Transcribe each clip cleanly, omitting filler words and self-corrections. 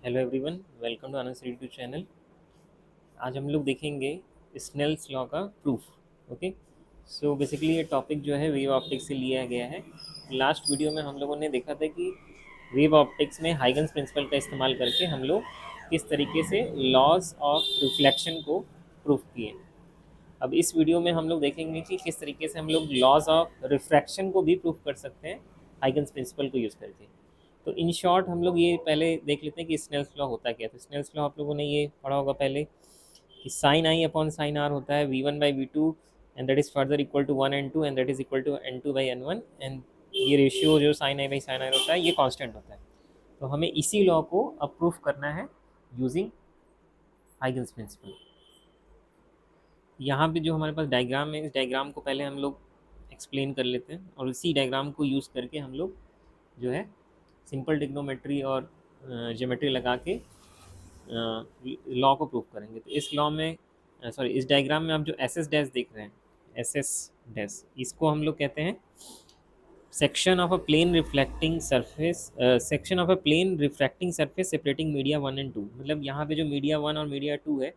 Hello everyone, welcome to Anand YouTube channel. आज हम लोग देखेंगे स्नेल्स लॉ का प्रूफ। ओके, सो बेसिकली ये टॉपिक जो है वेव ऑप्टिक्स से लिया गया है। लास्ट वीडियो में हम लोगों ने देखा था कि वेव ऑप्टिक्स में हाइगन्स प्रिंसिपल का इस्तेमाल करके हम लोग किस तरीके से लॉज ऑफ रिफ्लेक्शन को प्रूफ किए। अब इस वीडियो में हम लोग देखेंगे कि किस तरीके से हम लोग लॉज ऑफ रिफ्रैक्शन को भी प्रूफ कर सकते हैं हाइगन्स प्रिंसिपल को यूज़ करके। तो इन शॉर्ट हम लोग ये पहले देख लेते हैं कि स्नेल्स लॉ होता क्या है। तो स्नेल्स लॉ आप लोगों ने ये पढ़ा होगा पहले कि साइन आई अपॉन साइन आर होता है V1/V2 and that is further equal to 1 n2 and that is equal to n2/n1 and ये रेशियो जो sine i by sine r होता है ये कांस्टेंट होता है। तो हमें इसी लॉ को अब प्रूफ करना है यूजिंग हाइगन्स प्रिंसिपल। यहाँ पे जो हमारे पास डायग्राम है, इस डायग्राम को पहले हम लोग एक्सप्लेन कर लेते हैं और इसी डायग्राम को यूज़ करके हम लोग जो है सिंपल ट्रिग्नोमेट्री और ज्योमेट्री लगा के लॉ को प्रूव करेंगे। तो इस लॉ में सॉरी इस डायग्राम में आप जो एस एस डैश देख रहे हैं, एस एस डैश, इसको हम लोग कहते हैं section of a plane reflecting surface, section of a plane refracting surface separating media 1 और 2। मतलब यहाँ पे जो मीडिया 1 और मीडिया 2 है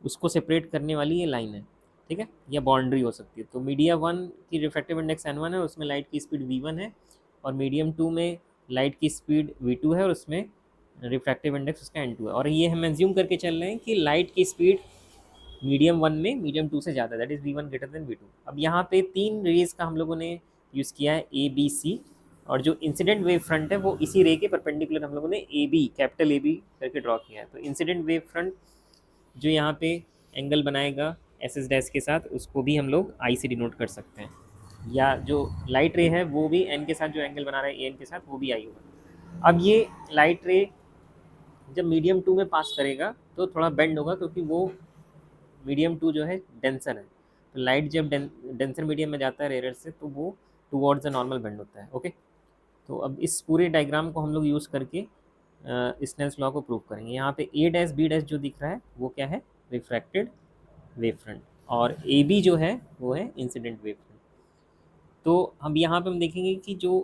उसको सेपरेट करने वाली ये लाइन है, ठीक है, या बाउंड्री हो सकती है। तो मीडिया 1 की रिफ्रैक्टिव इंडेक्स n1 है, उसमें लाइट की स्पीड v1 है, और मीडियम 2 में लाइट की स्पीड v2 है और उसमें रिफ्रैक्टिव इंडेक्स उसका n2 है। और ये हम एज्यूम करके चल रहे हैं कि लाइट की स्पीड मीडियम 1 में मीडियम 2 से ज़्यादा, that is v1 greater than v2। अब यहाँ पे तीन रेज का हम लोगों ने यूज़ किया है, ए बी सी, और जो इंसिडेंट वेव फ्रंट है वो इसी रे के परपेंडिकुलर हम लोगों ने A B, capital A B करके ड्रॉ किया है। तो इंसिडेंट वेव फ्रंट जो यहाँ पे एंगल बनाएगा एस एस डैश के साथ, उसको भी हम लोग आई से डिनोट कर सकते हैं, या जो लाइट रे है वो भी एन के साथ जो एंगल बना रहा है ए एन के साथ वो भी आई होगा। अब ये लाइट रे जब मीडियम 2 में पास करेगा तो थोड़ा बेंड होगा, क्योंकि वो मीडियम 2 जो है डेंसर है। तो लाइट जब डेंसर मीडियम में जाता है रेयर से तो वो टूवर्ड्स द नॉर्मल बेंड होता है। ओके, तो अब इस पूरे डायग्राम को हम लोग यूज़ करके स्नेल्स लॉ को प्रूव करेंगे। यहाँ पे ए डैश बी डैश जो दिख रहा है वो क्या है, रिफ्रैक्टेड वेव फ्रंट, और ए बी जो है वो है इंसिडेंट वेव फ्रंट। तो हम यहाँ पे हम देखेंगे कि जो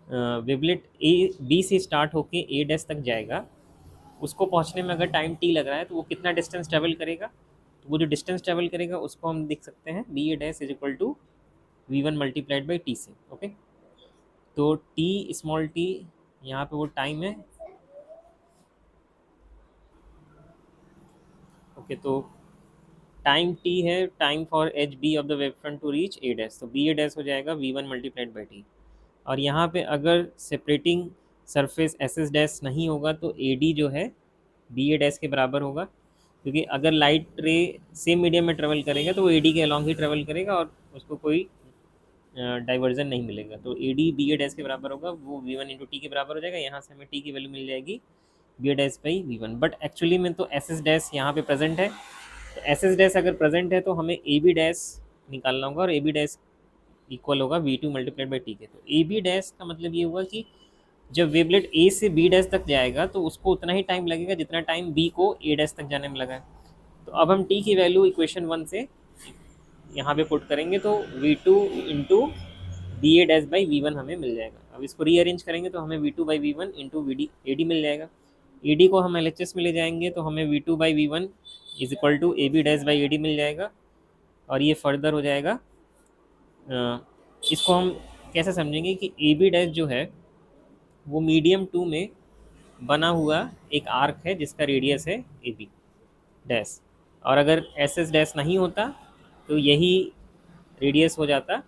वेवलेट ए बी से स्टार्ट होके ए डैश तक जाएगा, उसको पहुँचने में अगर टाइम टी लग रहा है तो वो कितना डिस्टेंस ट्रेवल करेगा। तो वो जो डिस्टेंस ट्रेवल करेगा उसको हम देख सकते हैं B A dash is equal to V1 multiplied by T से। ओके, तो टी स्मॉल टी यहाँ पे वो टाइम है। ओके, तो टाइम टी है time for H B of the wave front to reach A dash, तो बी ए डैश हो जाएगा V1 मल्टीप्लाइड बाई टी। और यहाँ पे अगर separating surface S S dash नहीं होगा तो ए डी जो है बी ए डैश के बराबर होगा, क्योंकि अगर लाइट रे सेम मीडियम में ट्रेवल करेगा तो वो ए डी के अलॉन्ग ही ट्रेवल करेगा और उसको कोई डाइवर्जन नहीं मिलेगा। तो A D B A dash के बराबर होगा, वो V1 इंटू टी के बराबर हो जाएगा। यहाँ से हमें टी की वैल्यू मिल जाएगी B A dash by V1। But actually में तो एस एस डैश यहाँ पे प्रेजेंट है, तो एस एस डैश अगर प्रेजेंट है तो हमें ए बी डैश निकालना होगा, और ए बी डैश इक्वल होगा V2 मल्टीप्लाइड बाई टी के। तो ए बी डैश का मतलब ये हुआ कि जब वेवलेट ए से बी डैश तक जाएगा तो उसको उतना ही टाइम लगेगा जितना टाइम बी को ए डैश तक जाने में लगा है। तो अब हम टी की वैल्यू इक्वेशन 1 से यहाँ पे पुट करेंगे तो V2 into B A dash by V1 हमें मिल जाएगा। अब इसको रीअरेंज करेंगे तो हमें V2 by V1 into V D A D मिल जाएगा। ए डी को हम एल एच एस में ले जाएंगे तो हमें V2 by V1 is equal to A B dash by A D मिल जाएगा। और ये फर्दर हो जाएगा, इसको हम कैसे समझेंगे कि ए बी डैश जो है वो मीडियम 2 में बना हुआ एक आर्क है जिसका रेडियस है ए बी डैश, और अगर एस एस डैश नहीं होता तो यही रेडियस हो जाता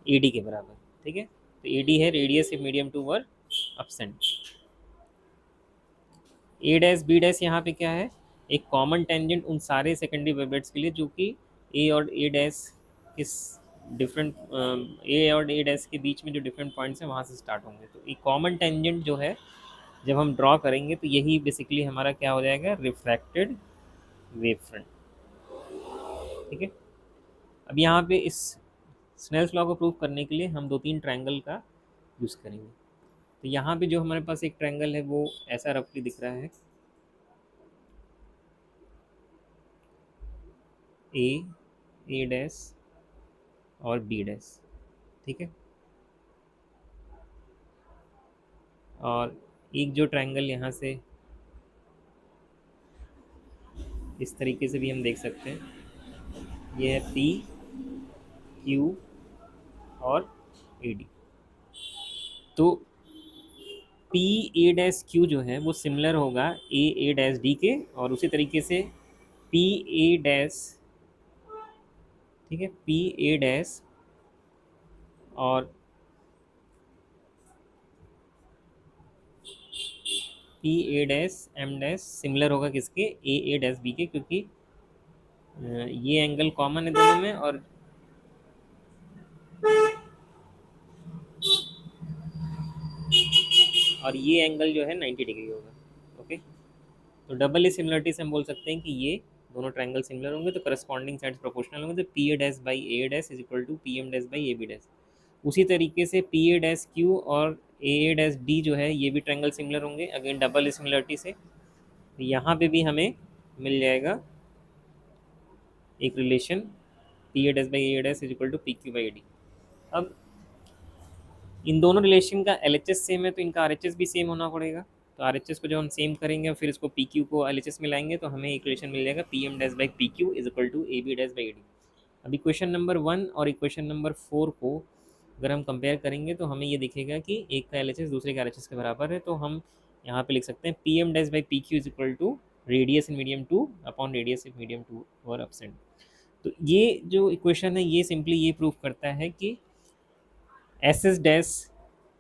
ए डी के बराबर। ठीक है, तो ए डी है रेडियस इफ मीडियम 2 वर अपसेंट। ए डैश बी डैश यहाँ पे क्या है, एक कॉमन टेंजेंट उन सारे सेकेंडरी वेवलेट्स के लिए जो कि ए और ए डैश किस डिफरेंट ए और ए डैश के बीच में जो डिफरेंट पॉइंट्स हैं वहाँ से स्टार्ट होंगे। तो एक कॉमन टेंजेंट जो है जब हम ड्रॉ करेंगे तो यही बेसिकली हमारा क्या हो जाएगा, रिफ्रैक्टेड वेव फ्रंट। ठीक है, अब यहाँ पे इस स्नेल्स लॉ को प्रूव करने के लिए हम दो तीन ट्रायंगल का यूज़ करेंगे। तो यहाँ पे जो हमारे पास एक ट्रायंगल है वो ऐसा रफली दिख रहा है, ए डैश और बी डैश। ठीक है, और एक जो ट्रायंगल यहाँ से इस तरीके से भी हम देख सकते हैं, ये है पी क्यू और ए डी। तो पी ए डैश क्यू जो है वो सिमिलर होगा ए डैश डी के, और उसी तरीके से पी ए डैश, ठीक है, पी ए डैश और P A dash M dash similar होगा किसके, ए डैश बी के, क्योंकि ये एंगल कॉमन है दोनों में, और ये एंगल जो है 90 डिग्री होगा। ओके, तो डबल सिमिलरिटी से हम बोल सकते हैं कि ये दोनों ट्रायंगल सिमिलर होंगे, तो करस्पॉन्डिंग साइड्स प्रोपोर्शनल होंगे, तो P A dash by A dash is equal to P M dash by A B dash. उसी तरीके से पी ए डैश क्यू और ए डैश डी जो है ये भी ट्रायंगल सिमिलर होंगे, अगेन डबल सिमिलरिटी से। तो यहाँ पे भी हमें मिल जाएगा एक relation, P A dash by A dash is equal to P Q by A D. अब इन दोनों रिलेशन का एल एच एस सेम है, तो इनका आर एच एस भी सेम होना पड़ेगा। तो आर एच एस को जब हम सेम करेंगे और फिर इसको पी क्यू को एल एच एस में लाएंगे, तो हमें एक रिलेशन मिल जाएगा P M dash by P Q is equal to A B dash by A D. अब इक्वेशन नंबर 1 और इक्वेशन नंबर 4 को अगर हम कंपेयर करेंगे तो हमें ये दिखेगा कि एक का एल एच एस दूसरे का आर एच एस के बराबर है। तो हम यहाँ पे लिख सकते हैं P M dash by P Q is equal to radius in medium 2 upon radius in medium 2 और अपसेंट। तो ये जो इक्वेशन है ये सिंपली ये प्रूव करता है कि एस एस डैश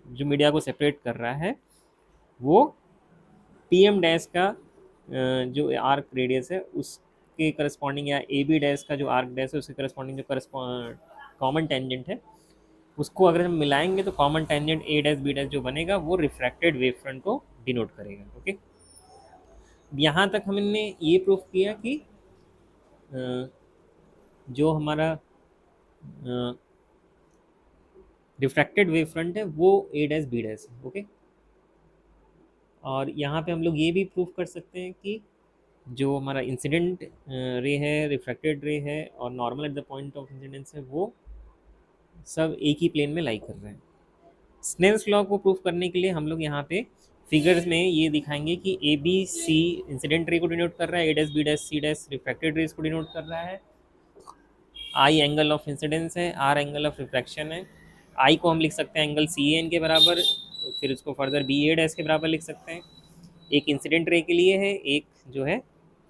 जो मीडिया को सेपरेट कर रहा है वो पी एम डैश का जो आर्क रेडियस है उसके करस्पॉन्डिंग, या ए बी डैश का जो आर्क डैश है उसके करस्पॉन्डिंग जो कॉमन टेंजेंट है उसको अगर हम मिलाएंगे तो common tangent A dash B dash जो बनेगा वो रिफ्रैक्टेड वेव फ्रंट को डिनोट करेगा। ओके, यहाँ तक हमने ये प्रूफ किया कि जो हमारा रिफ्रैक्टेड वेव फ्रंट है वो ए डैश बी डैश है। ओके, और यहाँ पे हम लोग ये भी प्रूफ कर सकते हैं कि जो हमारा इंसिडेंट रे है, रिफ्रैक्टेड रे है और normal at the point of incidence है वो सब एक ही प्लेन में लाई कर रहे हैं। स्नेल्स लॉ को प्रूफ करने के लिए हम लोग यहाँ पे फिगर्स में ये दिखाएंगे कि A B C incident ray को डिनोट कर रहा है, A dash B dash C dash refracted rays को डिनोट कर रहा है, आई एंगल ऑफ इंसिडेंस है, आर एंगल ऑफ रिफ्रैक्शन है। आई को हम लिख सकते हैं एंगल सी एन के बराबर, फिर उसको फर्दर बी ए डैश के बराबर लिख सकते हैं। एक इंसिडेंट रे के लिए है, एक जो है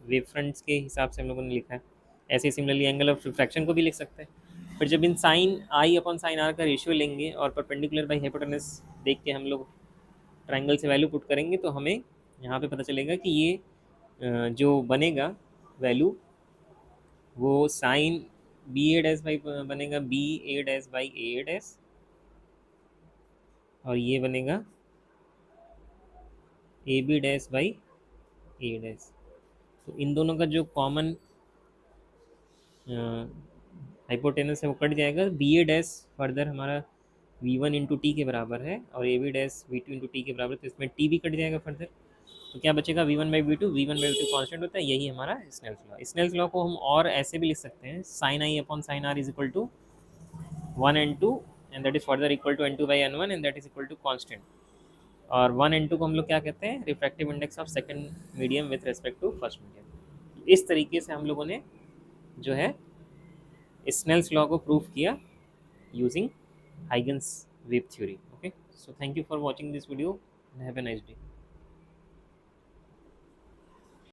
वेव फ्रंट्स के हिसाब से हम लोगों ने लिखा है। ऐसे सिमिलरली एंगल ऑफ रिफ्रैक्शन को भी लिख सकते हैं। फिर जब इन साइन आई अपॉन साइन आर का रेशियो लेंगे और परपेंडिकुलर बाई हाइपोटेनस देख के हम लोग ट्रायंगल से वैल्यू पुट करेंगे तो हमें यहाँ पे पता चलेगा कि ये जो बनेगा वैल्यू वो sine B A dash by बनेगा B A dash by A dash, और ये बनेगा A B dash by A dash. तो इन दोनों का जो कॉमन हाइपोटेनस है वो कट जाएगा। बी ए डैश फर्दर हमारा वी वन इंटू टी के बराबर है और A B dash V two into T के बराबर, तो इसमें टी भी कट जाएगा फर्दर। तो क्या बचेगा V one by V two, V one by V two constant होता है, यही हमारा स्नेल्स लॉ। स्नेल्स लॉ को हम और ऐसे भी लिख सकते हैं, sine I upon sine r is equal to 1 n two and that is further equal to n two by n one and that is equal to constant. और 1 n to को हम लोग क्या कहते हैं, refractive index of second medium with respect to first medium. इस तरीके से हम लोगों ने जो है स्नेल्स लॉ को प्रूव किया using Huygens wave theory. Okay, so thank you for watching this video and have a nice day.